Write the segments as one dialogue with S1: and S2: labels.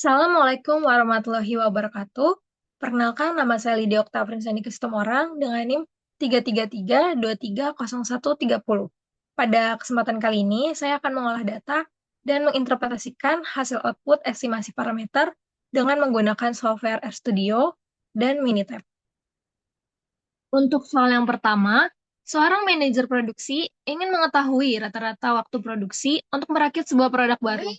S1: Assalamualaikum warahmatullahi wabarakatuh. Perkenalkan, nama saya Lydia Oktavrin Sandi Kestumorang dengan NIM 333230130. Pada kesempatan kali ini, saya akan mengolah data dan menginterpretasikan hasil output estimasi parameter dengan menggunakan software RStudio dan Minitab. Untuk soal yang pertama, seorang manajer produksi ingin mengetahui rata-rata waktu produksi untuk merakit sebuah produk baru.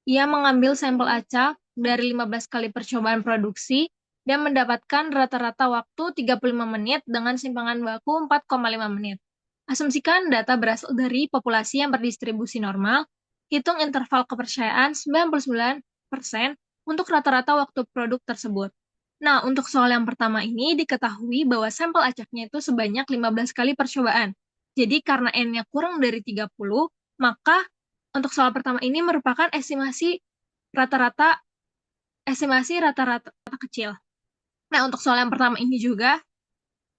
S1: Ia mengambil sampel acak dari 15 kali percobaan produksi dan mendapatkan rata-rata waktu 35 menit dengan simpangan baku 4,5 menit. Asumsikan data berasal dari populasi yang berdistribusi normal, hitung interval kepercayaan 99% untuk rata-rata waktu produk tersebut. Nah, untuk soal yang pertama ini diketahui bahwa sampel acaknya itu sebanyak 15 kali percobaan. Jadi karena N-nya kurang dari 30, maka untuk soal pertama ini merupakan rata-rata estimasi rata-rata kecil. Nah, untuk soal yang pertama ini juga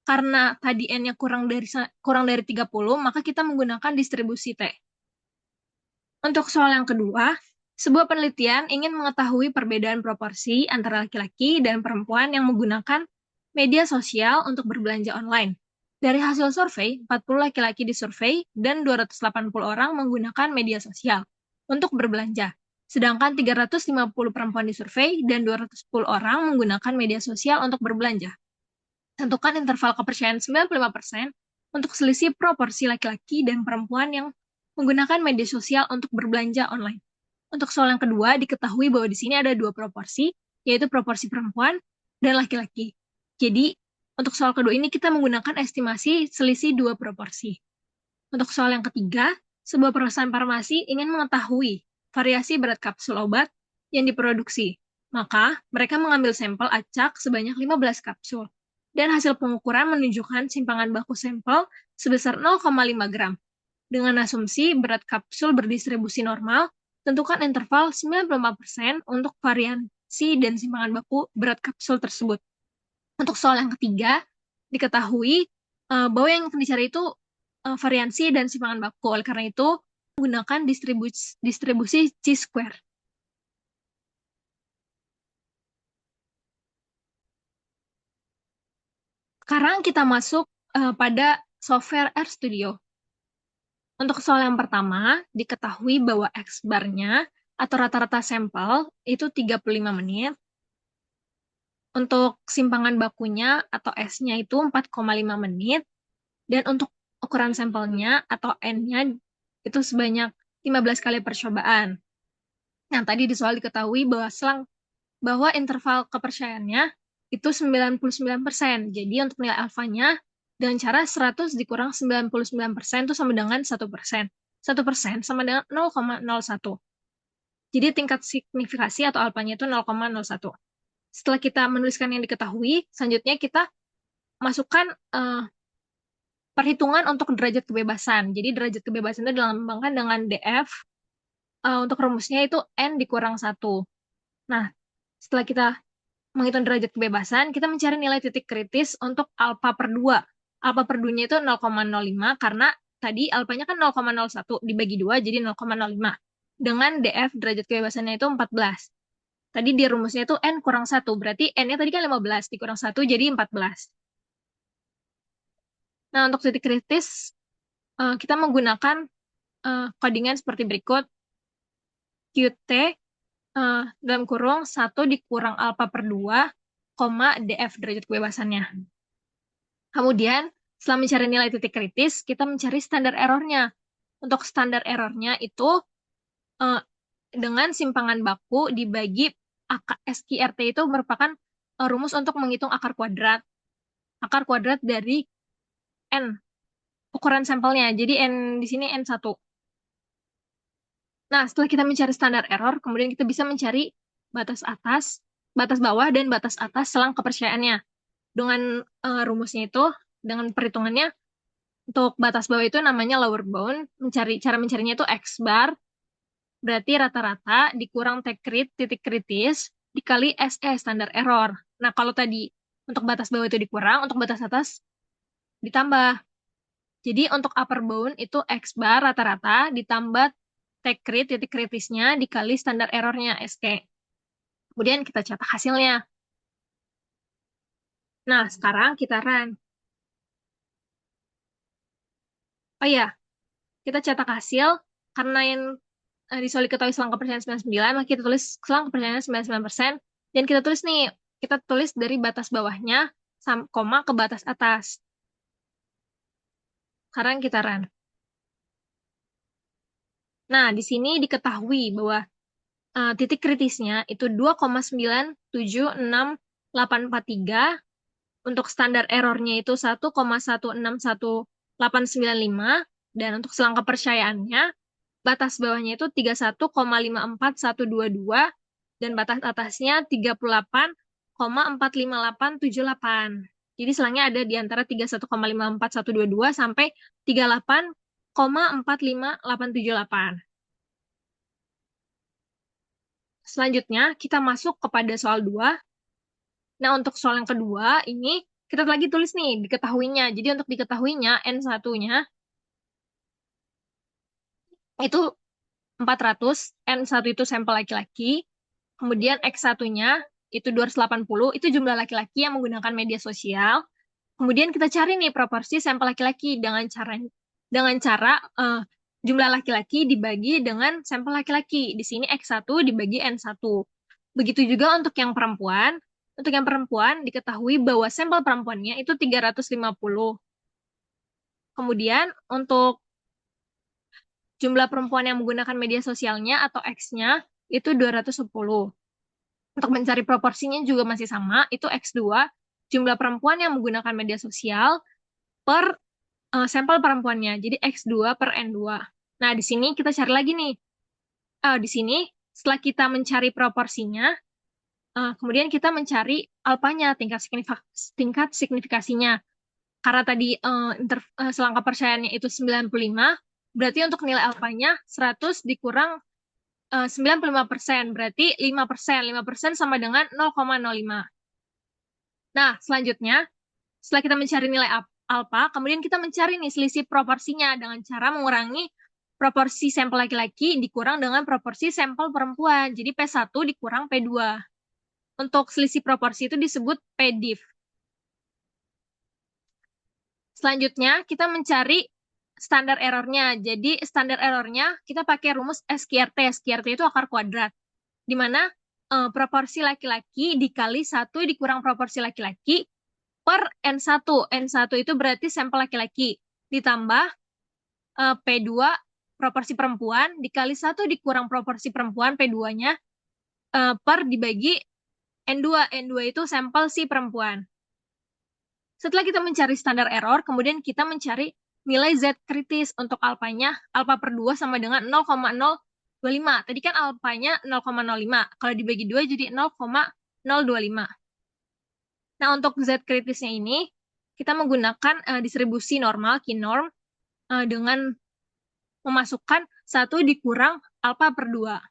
S1: karena tadi N-nya kurang dari 30, maka kita menggunakan distribusi T. Untuk soal yang kedua, sebuah penelitian ingin mengetahui perbedaan proporsi antara laki-laki dan perempuan yang menggunakan media sosial untuk berbelanja online. Dari hasil survei, 40 laki-laki disurvei dan 280 orang menggunakan media sosial untuk berbelanja. Sedangkan 350 perempuan disurvei dan 210 orang menggunakan media sosial untuk berbelanja. Tentukan interval kepercayaan 95% untuk selisih proporsi laki-laki dan perempuan yang menggunakan media sosial untuk berbelanja online. Untuk soal yang kedua, diketahui bahwa di sini ada dua proporsi, yaitu proporsi perempuan dan laki-laki. Jadi, untuk soal kedua ini kita menggunakan estimasi selisih dua proporsi. Untuk soal yang ketiga, sebuah perusahaan farmasi ingin mengetahui variasi berat kapsul obat yang diproduksi. Maka, mereka mengambil sampel acak sebanyak 15 kapsul. Dan hasil pengukuran menunjukkan simpangan baku sampel sebesar 0,5 gram. Dengan asumsi berat kapsul berdistribusi normal, tentukan interval 95% untuk variasi dan simpangan baku berat kapsul tersebut. Untuk soal yang ketiga, diketahui bahwa yang dicari itu variansi dan simpangan baku. Oleh karena itu, menggunakan distribusi chi-square. Sekarang kita masuk pada software RStudio. Untuk soal yang pertama, diketahui bahwa X-bar-nya atau rata-rata sampel itu 35 menit. Untuk simpangan bakunya atau S-nya itu 4,5 menit. Dan untuk ukuran sampelnya atau N-nya itu sebanyak 15 kali percobaan. Nah, tadi di soal diketahui bahwa interval kepercayaannya itu 99%. Jadi untuk nilai alfanya dengan cara 100 dikurang 99% itu sama dengan 1%. 1% sama dengan 0,01. Jadi tingkat signifikasi atau alfanya itu 0,01. Setelah kita menuliskan yang diketahui, selanjutnya kita masukkan perhitungan untuk derajat kebebasan. Jadi derajat kebebasan itu dilambangkan dengan DF. Untuk rumusnya itu N dikurang 1. Nah, setelah kita menghitung derajat kebebasan, kita mencari nilai titik kritis untuk alfa per 2. Alfa per 2-nya itu 0,05 karena tadi alfanya kan 0,01 dibagi 2 jadi 0,05. Dengan DF derajat kebebasannya itu 14. Tadi di rumusnya itu N kurang 1, berarti N-nya tadi kan 15, dikurang 1 jadi 14. Nah, untuk titik kritis, kita menggunakan codingan seperti berikut. QT dalam kurung 1 dikurang alfa per 2, DF derajat kebebasannya. Kemudian, setelah mencari nilai titik kritis, kita mencari standar errornya. Untuk standar errornya itu dengan simpangan baku dibagi SQRT itu merupakan rumus untuk menghitung akar kuadrat. Akar kuadrat dari N, ukuran sampelnya. Jadi N di sini N1. Nah, setelah kita mencari standar error, kemudian kita bisa mencari batas atas, batas bawah, dan batas atas selang kepercayaannya. Dengan rumusnya itu, dengan perhitungannya, untuk batas bawah itu namanya lower bound, cara mencarinya itu X bar, berarti rata-rata dikurang titik kritis, dikali SE, standar error. Nah, kalau tadi untuk batas bawah itu dikurang, untuk batas atas ditambah. Jadi untuk upper bound itu X bar rata-rata ditambah titik kritisnya dikali standar errornya SK. Kemudian kita cetak hasilnya. Nah, sekarang kita run. Oh iya, kita cetak hasil. Karena yang Risoli ketahui selang kepercayaan 99, maka kita tulis selang kepercayaan 99%. Dan kita tulis nih, kita tulis dari batas bawahnya, koma ke batas atas. Sekarang kita run. Nah, di sini diketahui bahwa titik kritisnya itu 2,9768843, untuk standar errornya itu 1,161895, dan untuk selang kepercayaannya batas bawahnya itu 31,54122, dan batas atasnya 38,45878. Jadi selangnya ada di antara 31,54122 sampai 38,45878. Selanjutnya, kita masuk kepada soal 2. Nah, untuk soal yang kedua, ini kita lagi tulis nih, diketahuinya. Jadi, untuk diketahuinya, N1-nya itu 400, N1 itu sampel laki-laki, kemudian X1-nya itu 280, itu jumlah laki-laki yang menggunakan media sosial. Kemudian kita cari nih proporsi sampel laki-laki dengan cara jumlah laki-laki dibagi dengan sampel laki-laki. Di sini X1 dibagi N1. Begitu juga untuk yang perempuan. Untuk yang perempuan diketahui bahwa sampel perempuannya itu 350. Kemudian untuk jumlah perempuan yang menggunakan media sosialnya atau X-nya itu 210. Untuk mencari proporsinya juga masih sama, itu X2, jumlah perempuan yang menggunakan media sosial per sampel perempuannya. Jadi X2 per N2. Nah, di sini kita cari lagi nih. Di sini setelah kita mencari proporsinya, kemudian kita mencari alpanya, tingkat signifikasinya. Karena tadi selang kepercayaannya itu 95, berarti untuk nilai alfanya 100 dikurang 95%, berarti 5%. 5% sama dengan 0,05. Nah, selanjutnya, setelah kita mencari nilai alfa, kemudian kita mencari nih selisih proporsinya dengan cara mengurangi proporsi sampel laki-laki dikurang dengan proporsi sampel perempuan. Jadi P1 dikurang P2. Untuk selisih proporsi itu disebut P-diff. Selanjutnya, kita mencari standar errornya. Jadi, standar errornya kita pakai rumus SQRT. SQRT itu akar kuadrat. Di mana proporsi laki-laki dikali 1 dikurang proporsi laki-laki per N1. N1 itu berarti sampel laki-laki. Ditambah P2 proporsi perempuan dikali 1 dikurang proporsi perempuan P2-nya per dibagi N2. N2 itu sampel si perempuan. Setelah kita mencari standar error, kemudian kita mencari nilai Z kritis untuk alfanya. Alfa per 2 sama dengan 0,025. Tadi kan alfanya 0,05. Kalau dibagi 2 jadi 0,025. Nah, untuk Z kritisnya ini, kita menggunakan distribusi normal, KINORM, dengan memasukkan 1 dikurang alfa per 2.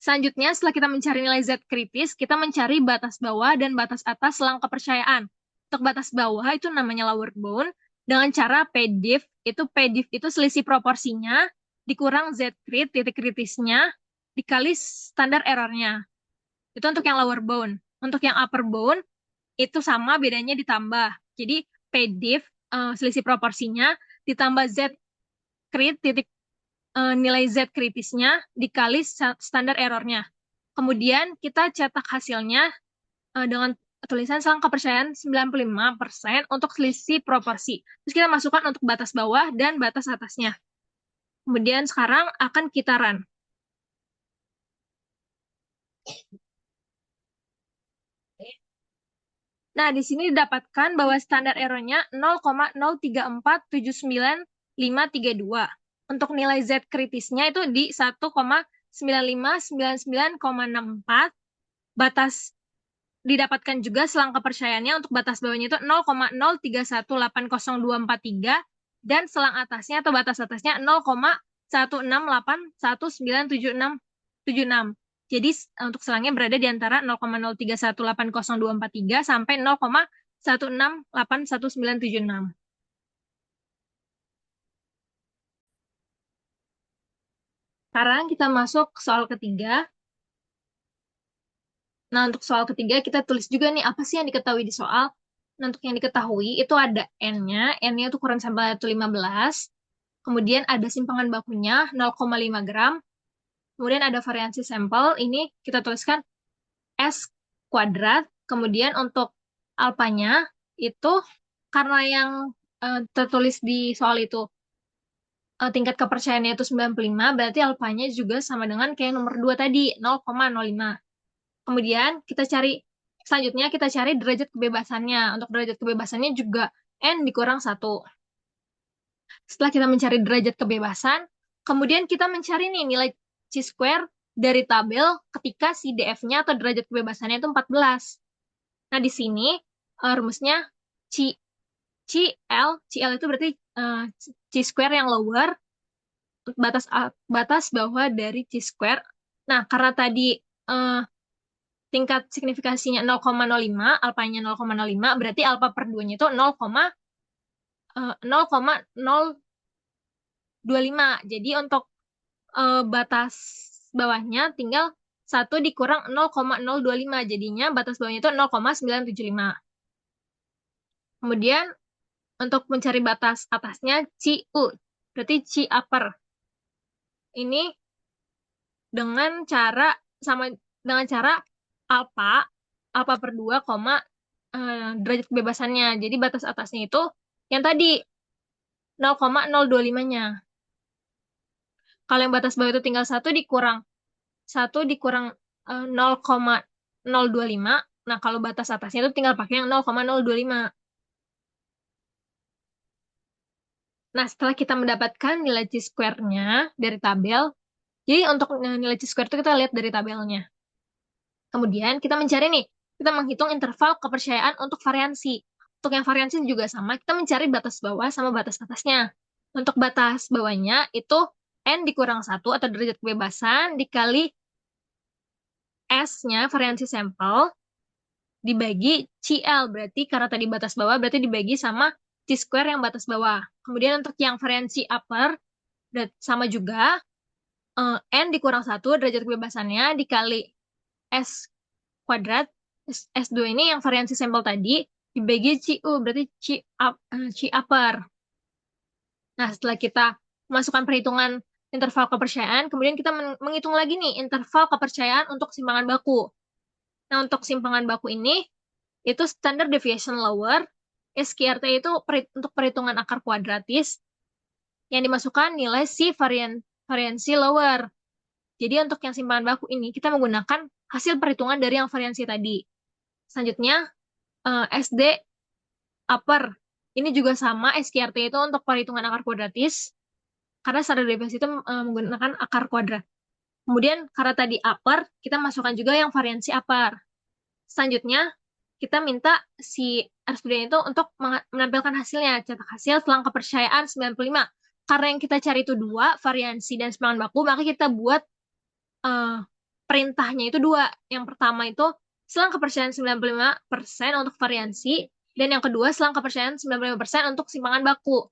S1: Selanjutnya, setelah kita mencari nilai Z kritis, kita mencari batas bawah dan batas atas selang kepercayaan. Untuk batas bawah itu namanya lower bound, dengan cara P-diff. P-diff itu selisih proporsinya, dikurang Z krit, titik kritisnya, dikali standar errornya. Itu untuk yang lower bound. Untuk yang upper bound, itu sama, bedanya ditambah. Jadi P-diff, selisih proporsinya, ditambah Z krit, nilai Z kritisnya dikali standar errornya. Kemudian kita cetak hasilnya dengan tulisan selang kepercayaan 95% untuk selisih proporsi. Terus kita masukkan untuk batas bawah dan batas atasnya. Kemudian sekarang akan kita run. Nah, di sini didapatkan bahwa standar errornya 0,03479532. Untuk nilai Z kritisnya itu di 1,9599,64. Batas didapatkan juga selang kepercayaannya untuk batas bawahnya itu 0,0318023, dan selang atasnya atau batas atasnya 0,168197676. Jadi untuk selangnya berada di antara 0,0318023 sampai 0,1681976. Sekarang kita masuk ke soal ketiga. Nah, untuk soal ketiga kita tulis juga nih apa sih yang diketahui di soal. Nah, untuk yang diketahui itu ada N-nya. N-nya itu ukuran sampel itu 15. Kemudian ada simpangan bakunya 0,5 gram. Kemudian ada variansi sampel. Ini kita tuliskan S kuadrat. Kemudian untuk alpanya itu karena yang tertulis di soal itu tingkat kepercayaannya itu 95, berarti alfanya juga sama dengan kayak nomor 2 tadi, 0,05. Kemudian kita cari, selanjutnya kita cari derajat kebebasannya. Untuk derajat kebebasannya juga N dikurang 1. Setelah kita mencari derajat kebebasan, kemudian kita mencari nih nilai chi-square dari tabel ketika si df-nya atau derajat kebebasannya itu 14. Nah, di sini rumusnya chi, chi L itu berarti chi-square yang lower, batas batas bawah dari chi-square. Nah, karena tadi eh, tingkat signifikasinya 0,05, alfanya 0,05, berarti alfa per 2-nya itu 0,025. Jadi untuk batas bawahnya tinggal 1 dikurang 0,025. Jadinya batas bawahnya itu 0,975. Kemudian untuk mencari batas atasnya CU, berarti C upper. Ini dengan cara sama dengan cara alfa alfa per 2, derajat kebebasannya. Jadi batas atasnya itu yang tadi 0,025-nya. Kalau yang batas bawah itu tinggal 1 dikurang 0,025. Nah, kalau batas atasnya itu tinggal pakai yang 0,025. Nah, setelah kita mendapatkan nilai chi-square-nya dari tabel, jadi untuk nilai chi-square itu kita lihat dari tabelnya. Kemudian kita mencari nih, kita menghitung interval kepercayaan untuk variansi. Untuk yang variansi juga sama, kita mencari batas bawah sama batas atasnya. Untuk batas bawahnya itu N dikurang 1 atau derajat kebebasan dikali S-nya variansi sampel dibagi CL. Berarti karena tadi batas bawah, berarti dibagi sama C-square yang batas bawah. Kemudian untuk yang variansi upper, sama juga N dikurang 1 derajat kebebasannya dikali S kuadrat. S2 ini yang variansi sampel tadi dibagi CU, berarti C upper. Nah, setelah kita masukkan perhitungan interval kepercayaan, kemudian kita menghitung lagi nih interval kepercayaan untuk simpangan baku. Nah, untuk simpangan baku ini, itu standard deviation lower, SQRT itu untuk perhitungan akar kuadratis, yang dimasukkan nilai si variansi lower. Jadi untuk yang simpangan baku ini, kita menggunakan hasil perhitungan dari yang variansi tadi. Selanjutnya, SD upper. Ini juga sama, SQRT itu untuk perhitungan akar kuadratis, karena standar deviasi itu menggunakan akar kuadrat. Kemudian, karena tadi upper, kita masukkan juga yang variansi upper. Selanjutnya, kita minta si RStudio itu untuk menampilkan hasilnya, cetak hasil selang kepercayaan 95. Karena yang kita cari itu 2, variansi dan simpangan baku, maka kita buat perintahnya itu 2. Yang pertama itu selang kepercayaan 95% untuk variansi, dan yang kedua selang kepercayaan 95% untuk simpangan baku.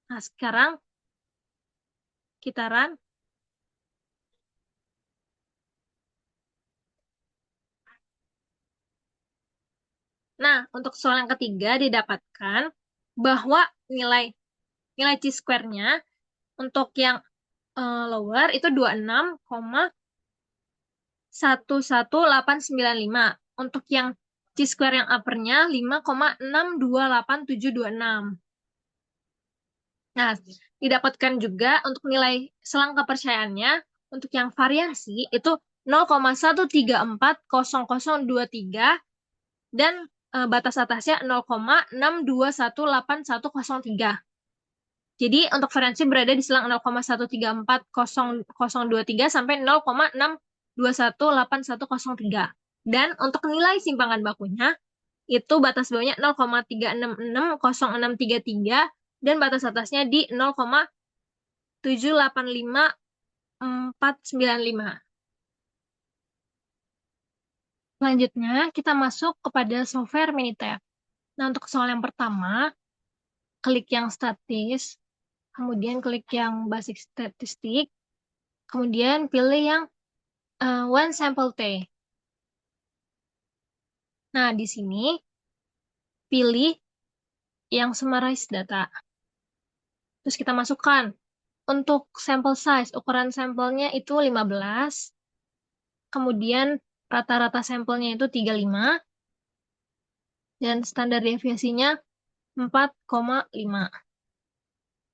S1: Nah, sekarang kita run. Nah, untuk soal yang ketiga didapatkan bahwa nilai nilai chi-square-nya untuk yang lower itu 26,11895. Untuk yang chi-square yang upper-nya 5,628,726. Nah, didapatkan juga untuk nilai selang kepercayaannya untuk yang variasi itu 0,1340023 dan batas atasnya 0,6218103. Jadi untuk variansi berada di selang 0,1340023 sampai 0,6218103. Dan untuk nilai simpangan bakunya itu batas bawahnya 0,3660633 dan batas atasnya di 0,785495. Selanjutnya, kita masuk kepada software Minitab. Nah, untuk soal yang pertama, klik yang statis, kemudian klik yang basic statistik, kemudian pilih yang one sample T. Nah, di sini pilih yang summarize data. Terus kita masukkan. Untuk sample size, ukuran sampelnya itu 15. Kemudian rata-rata sampelnya itu 35. Dan standar deviasinya 4,5.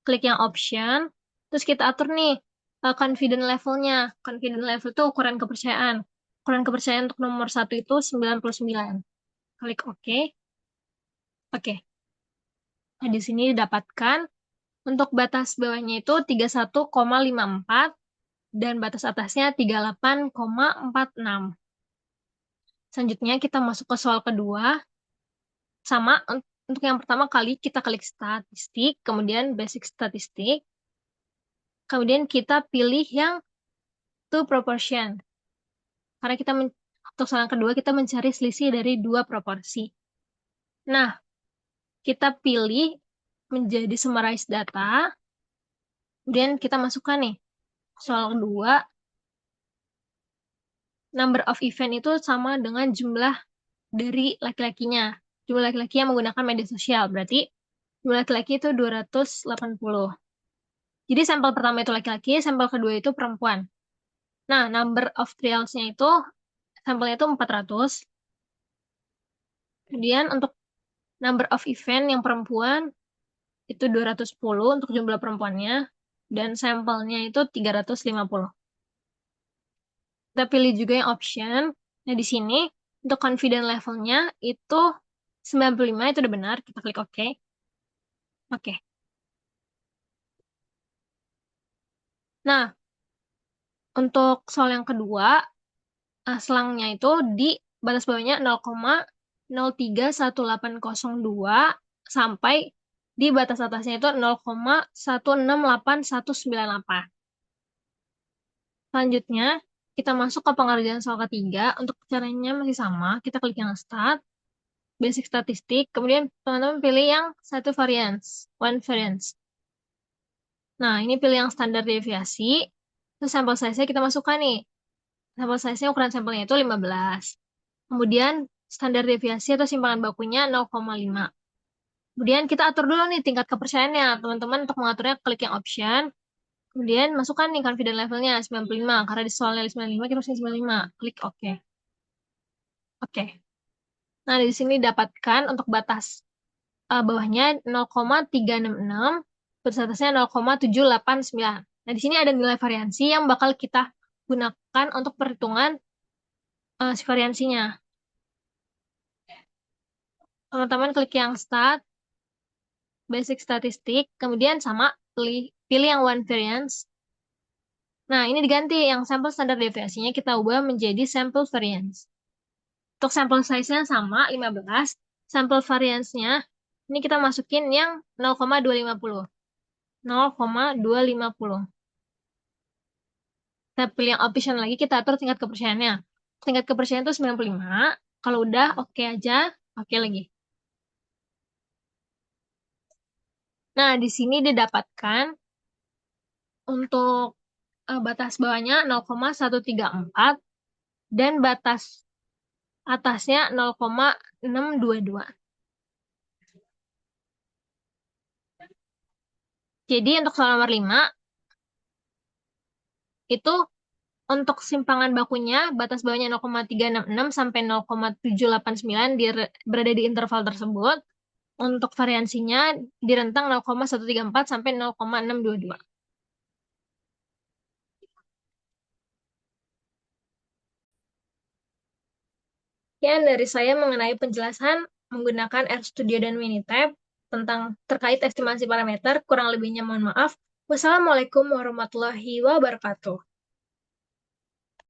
S1: Klik yang option. Terus kita atur nih confident levelnya. Confident level itu ukuran kepercayaan. Ukuran kepercayaan untuk nomor 1 itu 99. Klik OK. Oke. Nah, di sini didapatkan untuk batas bawahnya itu 31,54 dan batas atasnya 38,46. Selanjutnya kita masuk ke soal kedua. Sama, untuk yang pertama kali kita klik statistik, kemudian basic statistik. Kemudian kita pilih yang to proportion. Karena untuk soal yang kedua kita mencari selisih dari dua proporsi. Nah, kita pilih menjadi summarize data. Kemudian kita masukkan nih, soal kedua, number of event itu sama dengan jumlah dari laki-lakinya. Jumlah laki-laki yang menggunakan media sosial. Berarti jumlah laki-laki itu 280. Jadi sampel pertama itu laki-laki, sampel kedua itu perempuan. Nah, number of trials-nya itu, sampelnya itu 400. Kemudian untuk number of event yang perempuan, itu 210 untuk jumlah perempuannya. Dan sampelnya itu 350. Kita pilih juga yang option. Nah, di sini untuk confident levelnya itu 95, itu udah benar. Kita klik OK. Oke. Nah, untuk soal yang kedua, selangnya itu di batas bawahnya 0,031802 sampai di batas atasnya itu 0,168198. Selanjutnya, kita masuk ke pengerjaan soal ketiga. Untuk caranya masih sama. Kita klik yang start, basic statistik, kemudian teman-teman pilih yang satu variance, one variance. Nah, ini pilih yang standar deviasi. Terus sampel size-nya kita masukkan nih. Sampel size-nya ukuran sampelnya itu 15. Kemudian standar deviasi atau simpangan bakunya 0,5. Kemudian kita atur dulu nih tingkat kepercayaannya. Teman-teman untuk mengaturnya klik yang option. Kemudian masukkan nih confident levelnya 95. Karena di soalnya 95, kita harus 95. Klik OK. Oke. Nah, di sini dapatkan untuk batas bawahnya 0,366, batas atasnya 0,789. Nah, di sini ada nilai variansi yang bakal kita gunakan untuk perhitungan si variansinya. Teman-teman klik yang start, basic statistik, kemudian sama pilih yang one variance. Nah, ini diganti yang sampel standar deviasinya kita ubah menjadi sampel variance. Untuk sampel size-nya sama 15, sampel variance-nya ini kita masukin yang 0,250. 0,250. Kita pilih yang option lagi, kita atur tingkat kepercayaannya. Tingkat kepercayaan itu 95. Kalau udah, oke aja. Oke lagi. Nah, di sini didapatkan untuk batas bawahnya 0,134 dan batas atasnya 0,622. Jadi untuk soal nomor 5, itu untuk simpangan bakunya, batas bawahnya 0,366 sampai 0,789 berada di interval tersebut. Untuk variansinya di rentang 0,134 sampai 0,622. Sekian dari saya mengenai penjelasan menggunakan RStudio dan Minitab tentang terkait estimasi parameter. Kurang lebihnya mohon maaf. Wassalamualaikum warahmatullahi wabarakatuh.